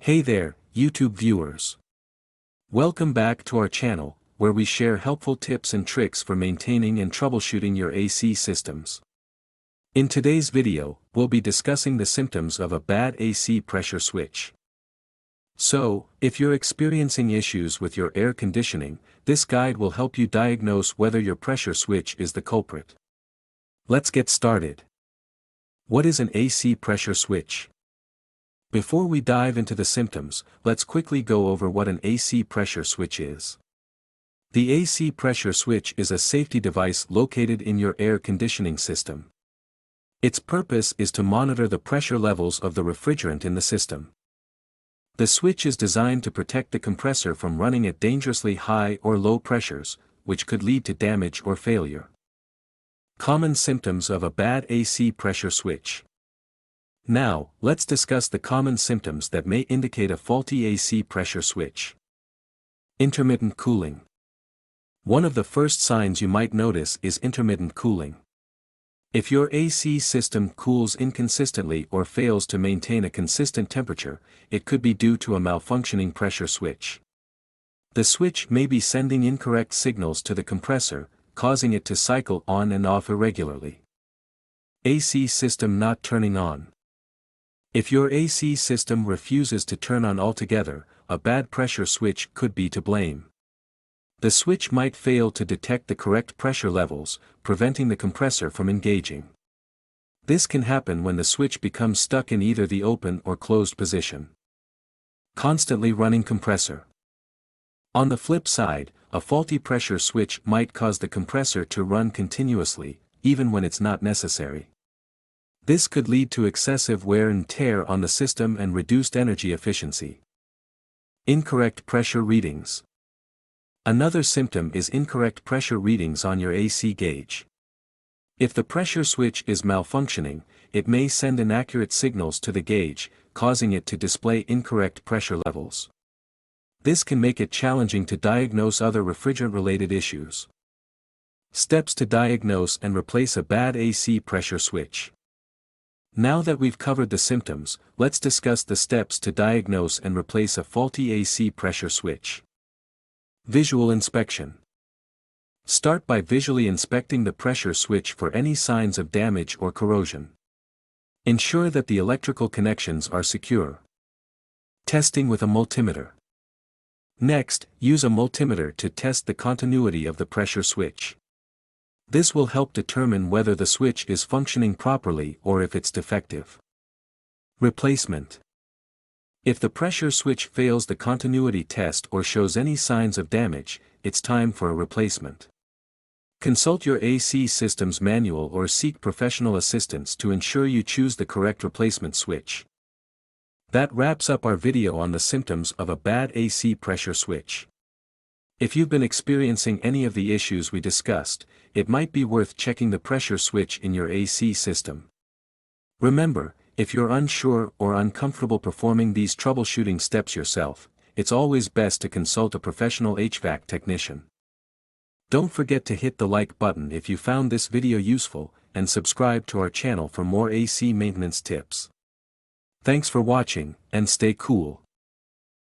Hey there, YouTube viewers. Welcome back to our channel, where we share helpful tips and tricks for maintaining and troubleshooting your AC systems. In today's video, we'll be discussing the symptoms of a bad AC pressure switch. So, if you're experiencing issues with your air conditioning, this guide will help you diagnose whether your pressure switch is the culprit. Let's get started. What is an AC pressure switch? Before we dive into the symptoms, let's quickly go over what an AC pressure switch is. The AC pressure switch is a safety device located in your air conditioning system. Its purpose is to monitor the pressure levels of the refrigerant in the system. The switch is designed to protect the compressor from running at dangerously high or low pressures, which could lead to damage or failure. Common symptoms of a bad AC pressure switch. Now, let's discuss the common symptoms that may indicate a faulty AC pressure switch. Intermittent cooling. One of the first signs you might notice is intermittent cooling. If your AC system cools inconsistently or fails to maintain a consistent temperature, it could be due to a malfunctioning pressure switch. The switch may be sending incorrect signals to the compressor, causing it to cycle on and off irregularly. AC system not turning on. If your AC system refuses to turn on altogether, a bad pressure switch could be to blame. The switch might fail to detect the correct pressure levels, preventing the compressor from engaging. This can happen when the switch becomes stuck in either the open or closed position. Constantly running compressor. On the flip side, a faulty pressure switch might cause the compressor to run continuously, even when it's not necessary. This could lead to excessive wear and tear on the system and reduced energy efficiency. Incorrect pressure readings. Another symptom is incorrect pressure readings on your AC gauge. If the pressure switch is malfunctioning, it may send inaccurate signals to the gauge, causing it to display incorrect pressure levels. This can make it challenging to diagnose other refrigerant-related issues. Steps to diagnose and replace a bad AC pressure switch. Now that we've covered the symptoms, let's discuss the steps to diagnose and replace a faulty AC pressure switch. Visual inspection. Start by visually inspecting the pressure switch for any signs of damage or corrosion. Ensure that the electrical connections are secure. Testing with a multimeter. Next, use a multimeter to test the continuity of the pressure switch. This will help determine whether the switch is functioning properly or if it's defective. Replacement. If the pressure switch fails the continuity test or shows any signs of damage, it's time for a replacement. Consult your AC system's manual or seek professional assistance to ensure you choose the correct replacement switch. That wraps up our video on the symptoms of a bad AC pressure switch. If you've been experiencing any of the issues we discussed, it might be worth checking the pressure switch in your AC system. Remember, if you're unsure or uncomfortable performing these troubleshooting steps yourself, it's always best to consult a professional HVAC technician. Don't forget to hit the like button if you found this video useful, and subscribe to our channel for more AC maintenance tips. Thanks for watching, and stay cool.